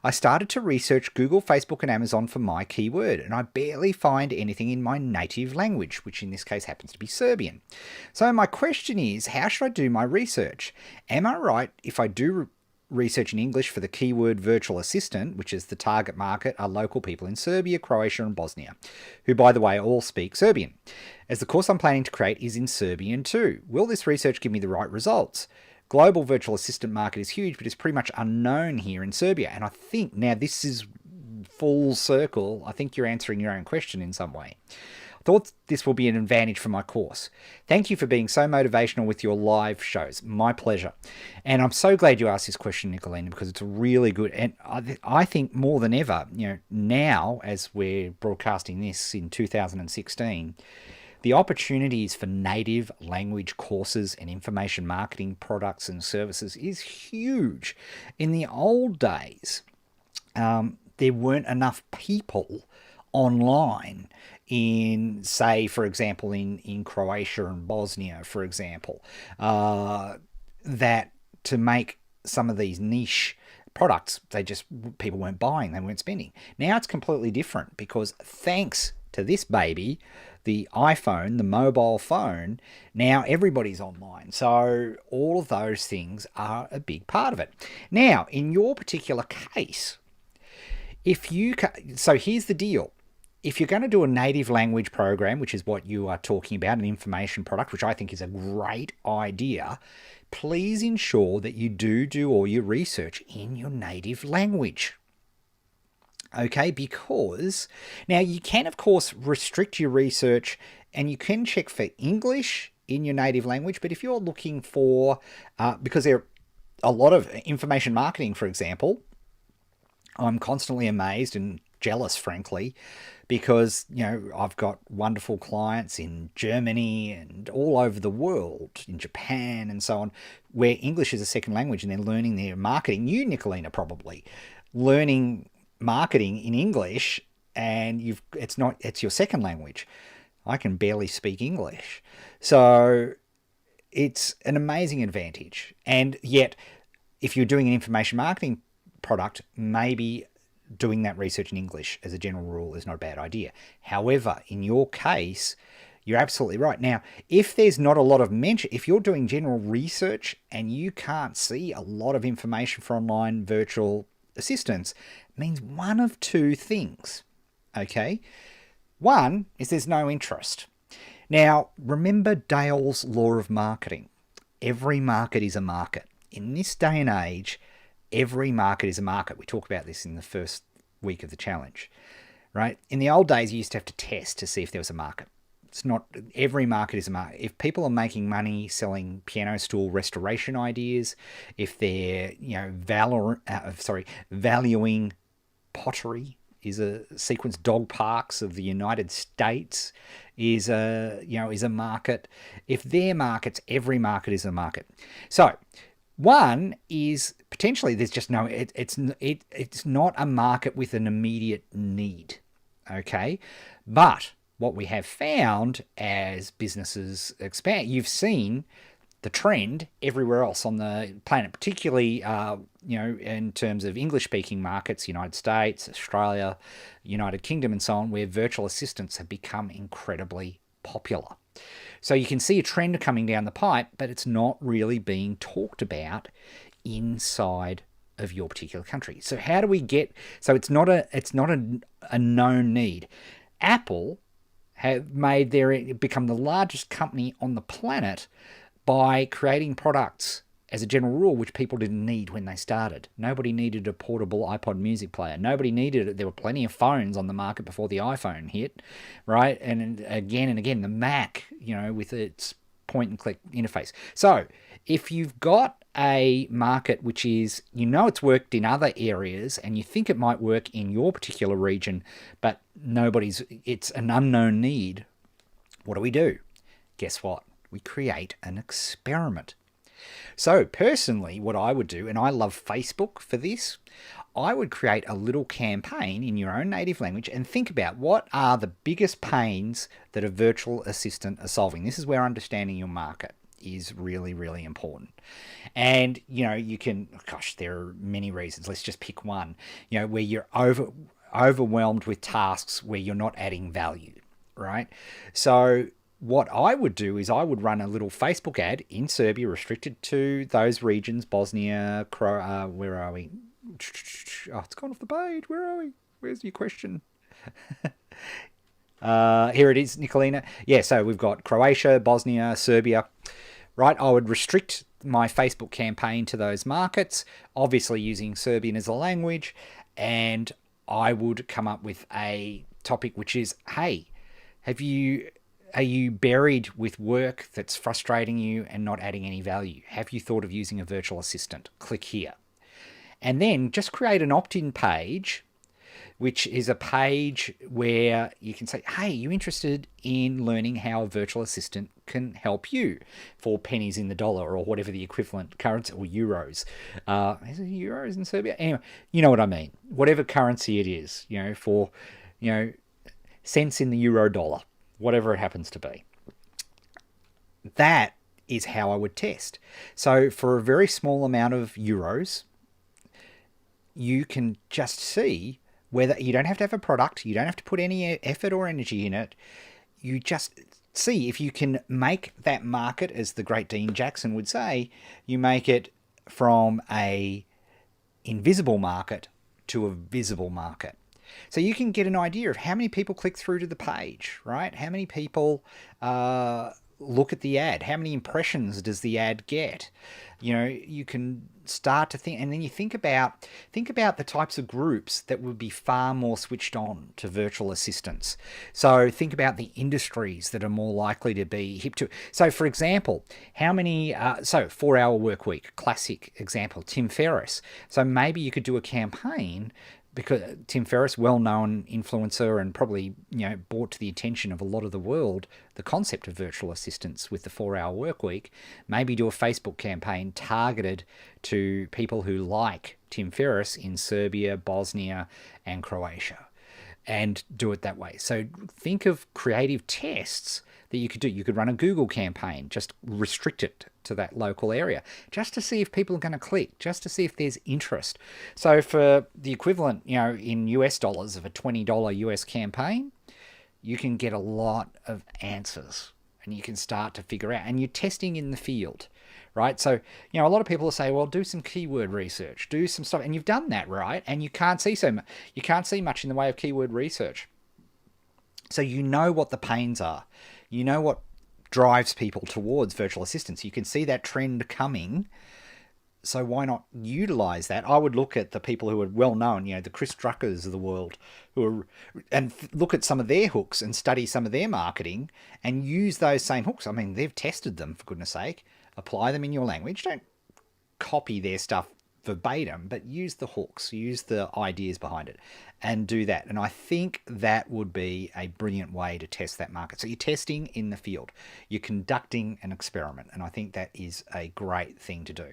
I started to research Google, Facebook, and Amazon for my keyword, and I barely find anything in my native language, which in this case happens to be Serbian. So my question is, how should I do my research? Am I right if I do research in English for the keyword virtual assistant, which is the target market are local people in Serbia, Croatia, and Bosnia, who, by the way, all speak Serbian, as the course I'm planning to create is in Serbian too? Will this research give me the right results? Global virtual assistant market is huge, but is pretty much unknown here in Serbia. And I think now this is full circle. I think you're answering your own question in some way. Thought this will be an advantage for my course. Thank you for being so motivational with your live shows. My pleasure. And I'm so glad you asked this question, Nicolina, because it's really good. And I think more than ever, now as we're broadcasting this in 2016, the opportunities for native language courses and information marketing products and services is huge. In the old days, there weren't enough people online in, say, for example, in Croatia and Bosnia, for example, that to make some of these niche products, people weren't buying, they weren't spending. Now it's completely different because thanks to this baby, the iPhone, the mobile phone, now everybody's online. So all of those things are a big part of it. Now, in your particular case, so here's the deal. If you're going to do a native language program, which is what you are talking about, an information product, which I think is a great idea, please ensure that you do all your research in your native language. Okay, because now you can, of course, restrict your research and you can check for English in your native language. But if you're looking for, because there are a lot of information marketing, for example, I'm constantly amazed and jealous, frankly, because, I've got wonderful clients in Germany and all over the world, in Japan and so on, where English is a second language and they're learning their marketing. You, Nicolina, probably learning marketing in English, and it's your second language. I can barely speak English. So it's an amazing advantage. And yet, if you're doing an information marketing product, maybe doing that research in English as a general rule is not a bad idea. However, in your case, you're absolutely right. Now, if there's not a lot of mention, if you're doing general research and you can't see a lot of information for online virtual assistants, it means one of two things. Okay? One is there's no interest. Now, remember Dale's law of marketing. Every market is a market. In this day and age, every market is a market. We talk about this in the first week of the challenge, right? In the old days, you used to have to test to see if there was a market. It's not, every market is a market. If people are making money selling piano stool restoration ideas, if they're, valuing pottery, is a sequence dog parks of the United States is a market. If they're markets, every market is a market. So one is potentially there's just no, it's not a market with an immediate need. Okay. But what we have found as businesses expand, you've seen the trend everywhere else on the planet, particularly, in terms of English-speaking markets, United States, Australia, United Kingdom, and so on, where virtual assistants have become incredibly popular. So you can see a trend coming down the pipe, but it's not really being talked about inside of your particular country. So how do we get? So it's not a known need. Apple have become the largest company on the planet by creating products as a general rule, which people didn't need when they started. Nobody needed a portable iPod music player. Nobody needed it. There were plenty of phones on the market before the iPhone hit, right? And again, the Mac, with its point-and-click interface. So if you've got a market which is, it's worked in other areas and you think it might work in your particular region, but it's an unknown need, what do? Guess what? We create an experiment. So personally, what I would do, and I love Facebook for this, I would create a little campaign in your own native language and think about what are the biggest pains that a virtual assistant are solving. This is where understanding your market. is really, really important. And, you can, gosh, there are many reasons. Let's just pick one, where you're overwhelmed with tasks where you're not adding value, right? So what I would do is I would run a little Facebook ad in Serbia, restricted to those regions, Bosnia, where are we? Oh, it's gone off the page. Where are we? Where's your question? Here it is, Nicolina. Yeah, so we've got Croatia, Bosnia, Serbia, right? I would restrict my Facebook campaign to those markets, obviously using Serbian as a language, and I would come up with a topic which is, hey, are you buried with work that's frustrating you and not adding any value? Have you thought of using a virtual assistant? Click here. And then just create an opt-in page, which is a page where you can say, hey, you interested in learning how a virtual assistant can help you for pennies in the dollar or whatever the equivalent currency, or euros. Is it euros in Serbia? Anyway, you know what I mean. Whatever currency it is, for, cents in the euro dollar, whatever it happens to be. That is how I would test. So for a very small amount of euros, you can just see whether, you don't have to have a product, you don't have to put any effort or energy in it. You just see if you can make that market, as the great Dean Jackson would say, you make it from a invisible market to a visible market. So you can get an idea of how many people click through to the page, right? How many people look at the ad? How many impressions does the ad get? You can start to think, and then you think about the types of groups that would be far more switched on to virtual assistants. So think about the industries that are more likely to be hip to. So for example, how many, 4-hour work week, classic example, Tim Ferriss. So maybe you could do a campaign, because Tim Ferriss, well-known influencer, and probably, brought to the attention of a lot of the world the concept of virtual assistants with the 4-hour work week. Maybe do a Facebook campaign targeted to people who like Tim Ferriss in Serbia, Bosnia, and Croatia, and do it that way. So think of creative tests that you could do. You could run a Google campaign, just restrict it to that local area, just to see if people are going to click, just to see if there's interest. So for the equivalent, in US dollars of a $20 US campaign, you can get a lot of answers, and you can start to figure out, and you're testing in the field, right? So, a lot of people will say, well, do some keyword research, do some stuff, and you've done that, right? And you can't see much in the way of keyword research. So you know what the pains are. You know what drives people towards virtual assistants. You can see that trend coming. So why not utilize that? I would look at the people who are well known, the Chris Druckers of the world, and look at some of their hooks and study some of their marketing and use those same hooks. I mean, they've tested them, for goodness sake. Apply them in your language. Don't copy their stuff verbatim, but use the hooks, use the ideas behind it, and do that. And I think that would be a brilliant way to test that market. So you're testing in the field, you're conducting an experiment, and I think that is a great thing to do.